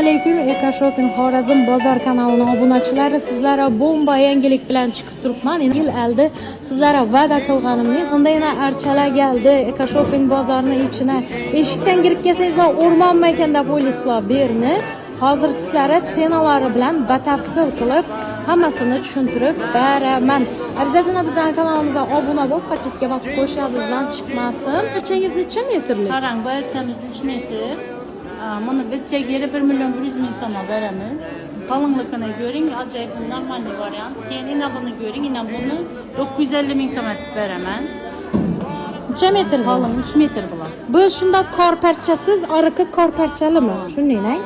Alaykum, Eka Shopping Xorazm bozor kanalining obunachilari, sizlarga bomba yangilik bilan chiqib turibman. Yil oldi sizlarga va'da qilganimdek, shunday yana archalar keldi. Eka Shopping bozorining ichine eshikdan kirib kelsangizlar, o'rmonmi ekan deb o'ylaysizlar bu yerni. Hozir sizlarga ssenalari bilan batafsil qilib hammasini tushuntirib beraman. Обязательно bizning kanalimizga obuna bo'lib, podpiska bosib qo'yishingiz chiqmasin. Archangiz necha metrli? Qarang, bu archamiz 3 metr. Buni bitchak yeri 1.100.000 so'mga beramiz. Qalınlıqını görün, acayip normal variant. Keyin ina bunu görün, ina bunu 950.000 so'mga beraman. Necha metr? Qalın 3 metr bular. Bu shunda qor parchasiz, ariqi qor parchalimi? Shunday.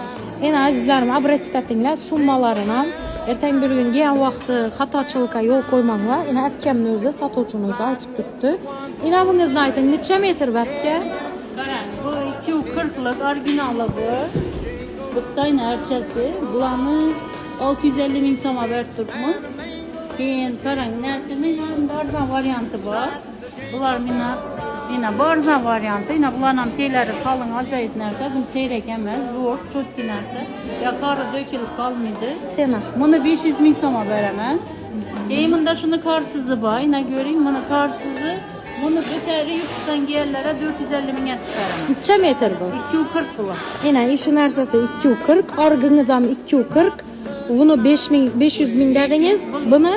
Endi azizlarim, обратить etinglar, summalarini ham ertaga bir kun kelgan vaqti xatochilikka yo'l qo'ymanglar. Endi akkamni o'zi, sotuvchini o'zi aytib turibdi. Endi bungizni ayting, necha metr babka? Qarang, bu 240'lık orijinali bu. Bu Stein archasi. Bularni 650.000 so'mga berib turibmiz. Keyin qarang, nasining ham arzon varianti bor. Bular mina arzon varianti. Ina bularning ham telari qalin, ajoyib narsa. Bu seyrak emas, zo'r, cho'tki narsa. Yaqori dökilib qolmaydi. Sena. Buni 500.000 so'mga beraman. Keyin bunda shuni qarsizi bor. Ina ko'ring, buni qarsizi. Bunu biteri yurtdan yerlere 450.000'e çıkarım. Necha metr bu? 240 bular. Yine işi narsasi 240, orgingiz ham 240. Bunu 500.000 dediniz. Bunu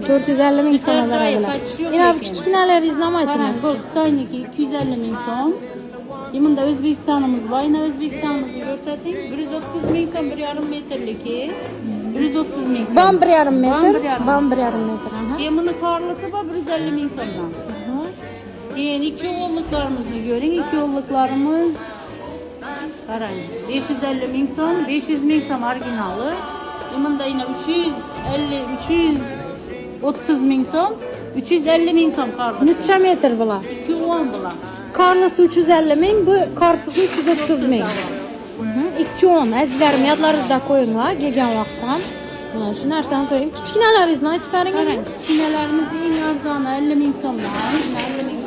450.000 so'm beradilar. Yine bu kichkinalaringizni ham ayting. Bu Xitoyniki 250.000 so'm. Bunda O'zbekistonimiz bor. Yine O'zbekistonimizni ko'rsating. 130.000 so'm 1,5 metrliki. 130.000 so'm. Bam 1,5 metr. Bam 1,5 metr. Keyin buni qorlisi bor 150.000 so'mdan. Keyin iki yolluklarımızı görün. İki yolluklarımız qarang 550.000 so'm, 500.000 so'm orijinali. Bunda yine 330.000 so'm, 350.000 so'm qarlısı. Necha metr bular? 210 bular. Qarlısı 350.000, bu qarsizi 330.000. 210. Azizlarim, yodlaringizda qo'yinglar, kelgan vaqtdan. Shu narsani so'rayman. Kichkinalaringizni aytib bering. Qarang, kichkinalarimiz eng arzoni 50.000 so'mdan, 50.000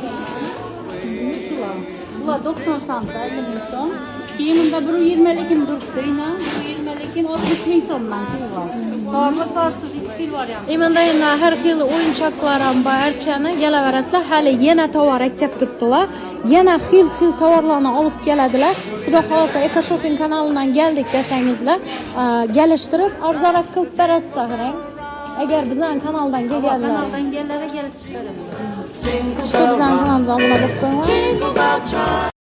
Bular 90 santa 50.000 so'm. Keyin bunda 120'likim turibdi, ina. 120'likim 60.000 so'mdan var. Qorli qorsiz 2 xil variant. Bunda endi har xil o'yinchoqlar ham bor, archani kelaverasizlar. Hali yana tovar kelib turibdilar. Yana xil tovarlarni olib keladilar. Xudo xolasa Eka Shopping kanalidan keldik desangizlar, kelishtirib arzonroq qilib berasizlar. Agar bizning kanaldan kelganlar, kanaldan kelganlarga kelishib beramiz. işte bizning kanalimizga obuna bo'lib qo'yinglar.